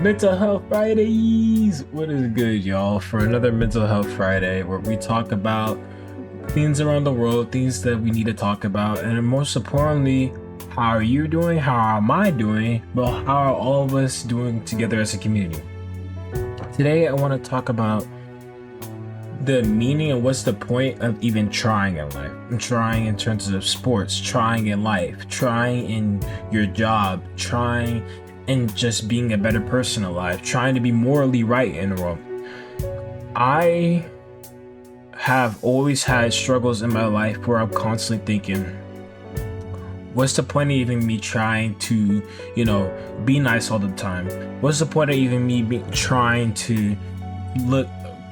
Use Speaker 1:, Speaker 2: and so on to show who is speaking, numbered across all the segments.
Speaker 1: Mental Health Fridays! What is good, y'all? For another Mental Health Friday where we talk about things around the world, things that we need to talk about, and most importantly, how are you doing? How am I doing? Well, how are all of us doing together as a community? Today, I want to talk about the meaning and what's the point of even trying in life. Trying in terms of sports, trying in life, trying in your job, trying in just being a better person alive, trying to be morally right in the world. I have always had struggles in my life where I'm constantly thinking, what's the point of even me trying to, be nice all the time? What's the point of even me trying to look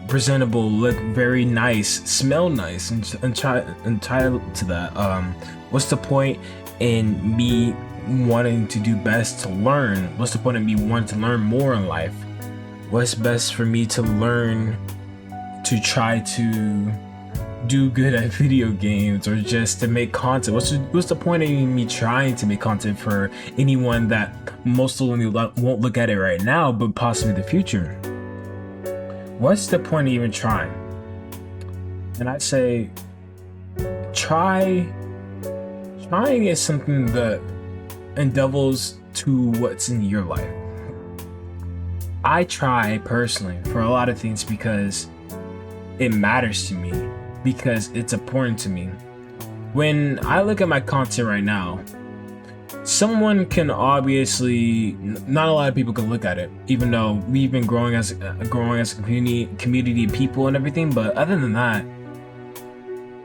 Speaker 1: presentable, look very nice, smell nice, and try entitled to that? What's the point in me wanting to do best to learn? What's the point of me wanting to learn more in life? What's best for me to learn to try to do good at video games or just to make content? What's the point of me trying to make content for anyone that most likely won't look at it right now, but possibly the future? What's the point of even trying? And I say, trying is something that endeavors to what's in your life. I try personally for a lot of things because it matters to me, because it's important to me. When I look at my content right now, someone can obviously, not a lot of people can look at it, even though we've been growing as a community of people and everything. But other than that,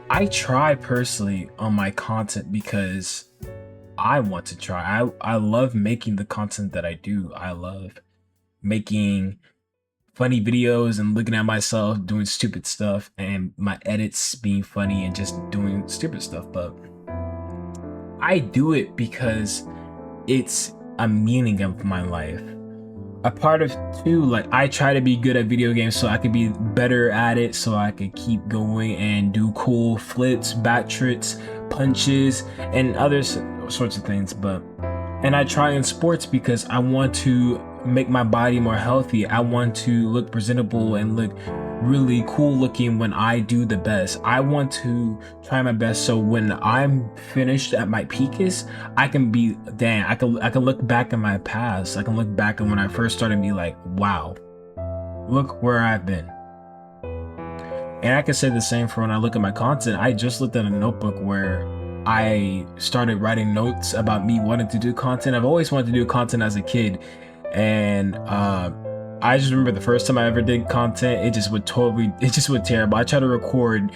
Speaker 1: I try personally on my content because I want to try. I love making the content that I do. I love making funny videos and looking at myself doing stupid stuff and my edits being funny and just doing stupid stuff. But I do it because it's a meaning of my life. A part of too, like, I try to be good at video games so I could be better at it, so I could keep going and do cool flips, back tricks, punches, and other sorts of things. And I try in sports because I want to make my body more healthy. I want to look presentable and look really cool looking when I do the best. I want to try my best so when I'm finished at my peakest, I can be, damn, I can look back in my past. I can look back at when I first started and be like, wow, look where I've been. And I can say the same for when I look at my content. I just looked at a notebook where I started writing notes about me wanting to do content. I've always wanted to do content as a kid. And I just remember the first time I ever did content, it just went terrible. I tried to record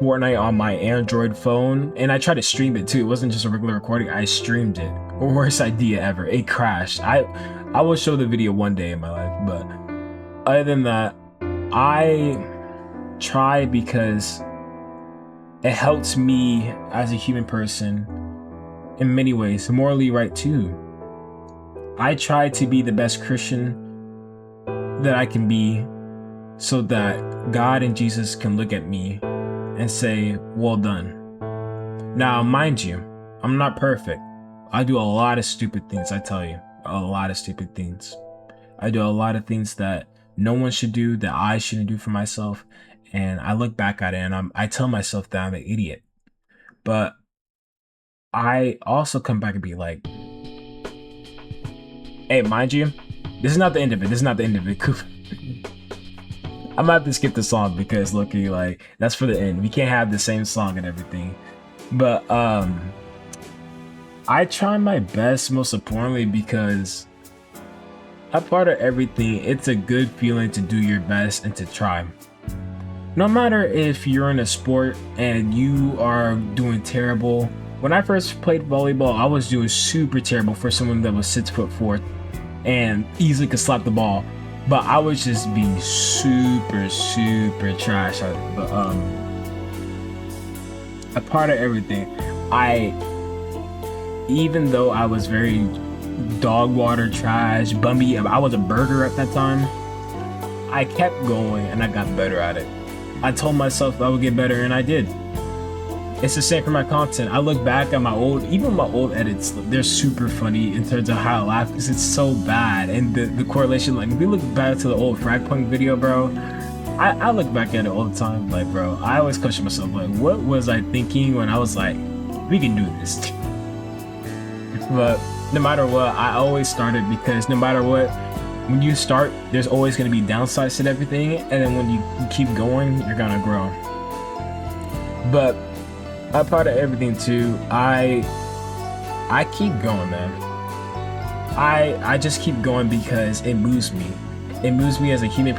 Speaker 1: Fortnite on my Android phone, and I tried to stream it too. It wasn't just a regular recording, I streamed it. Worst idea ever. It crashed. I will show the video one day in my life, but other than that, I try because it helps me as a human person in many ways, morally right too. I try to be the best Christian that I can be so that God and Jesus can look at me and say, well done. Now, mind you, I'm not perfect. I do a lot of stupid things, I tell you. A lot of stupid things. I do a lot of things that no one should do, that I shouldn't do for myself. And I look back at it and I tell myself that I'm an idiot. But I also come back and be like, hey, mind you, this is not the end of it. I'm gonna have to skip the song because luckily, like, that's for the end. We can't have the same song and everything. But I try my best, most importantly, because a part of everything, it's a good feeling to do your best and to try. No matter if you're in a sport and you are doing terrible. When I first played volleyball, I was doing super terrible for someone that was 6'4" and easily could slap the ball. But I was just being super trash at it. But a part of everything, even though I was very dog water trash, bummy, I was a burger at that time, I kept going and I got better at it. I told myself I would get better and I did. it's the same for my content. I look back at even my old edits, they're super funny in terms of how I laugh because it's so bad. And the correlation, like if we look back to the old Fragpunk video, bro, I look back at it all the time, like, bro, I always question myself, like, what was I thinking when I was like, we can do this? But no matter what, I always started because no matter what, when you start, there's always going to be downsides to everything, and then when you keep going, you're gonna grow. But I'm part of everything too. I keep going, man. I just keep going because it moves me. It moves me as a human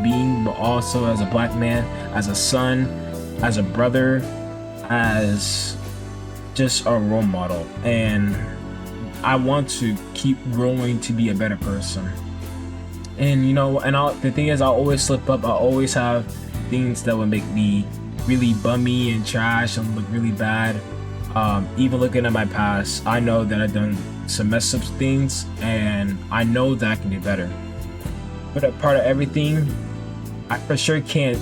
Speaker 1: being, but also as a black man, as a son, as a brother, as just a role model. And I want to keep growing to be a better person. And you know, and the thing is, I always slip up. I always have things that would make me really bummy and trash and look really bad. Even looking at my past, I know that I've done some messed up things, and I know that I can do better. But a part of everything, I for sure can't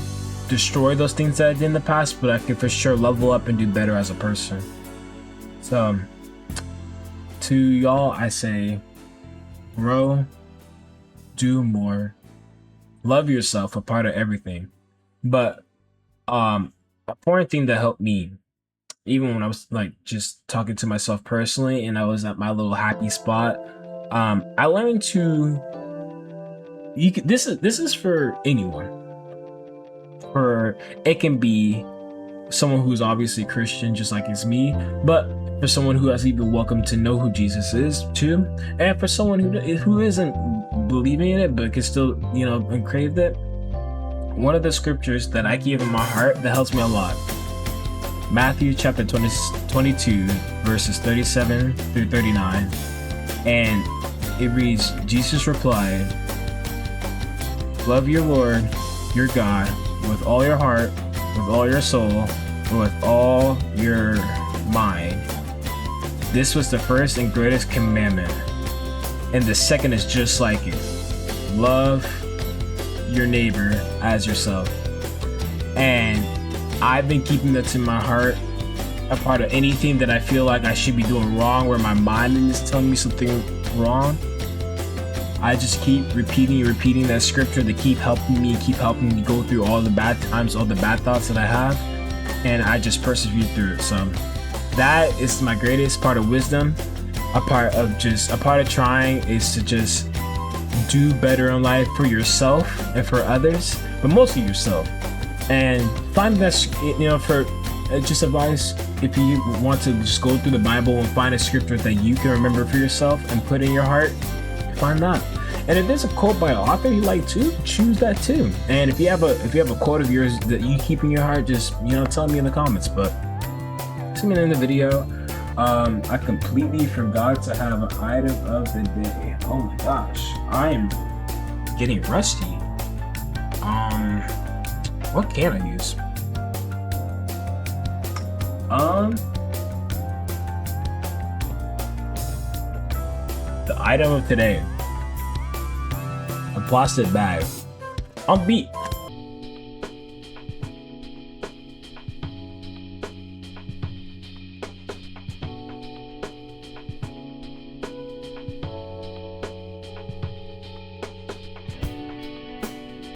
Speaker 1: destroy those things that I did in the past, but I can for sure level up and do better as a person. So to y'all, I say, grow, do more, love yourself, a part of everything. But a important thing that helped me, even when I was like just talking to myself personally and I was at my little happy spot, I learned to, this is for anyone. It can be someone who's obviously Christian just like it's me, but for someone who has even welcome to know who Jesus is too, and for someone who isn't believing in it but can still, you know, and crave it. One of the scriptures that I keep in my heart that helps me a lot, Matthew chapter 22 verses 37 through 39, and it reads, Jesus replied, love your Lord your God with all your heart, with all your soul, and with all your mind. This was the first and greatest commandment, and the second is just like it. Love your neighbor as yourself. And I've been keeping that to my heart, a part of anything that I feel like I should be doing wrong, where my mind is telling me something wrong. I just keep repeating that scripture to keep helping me go through all the bad times, all the bad thoughts that I have, and I just persevere through it. So that is my greatest part of wisdom. A part of trying is to just do better in life for yourself and for others, but mostly yourself. And find that, you know, for just advice, if you want to just go through the Bible and find a scripture that you can remember for yourself and put in your heart, find that. And if there's a quote by an author you like too, choose that too. And if you have a quote of yours that you keep in your heart, just, you know, tell me in the comments. But to me in the video, I completely forgot to have an item of the day. Oh my gosh, I am getting rusty. What can I use? The item of today, a plastic bag. On beat.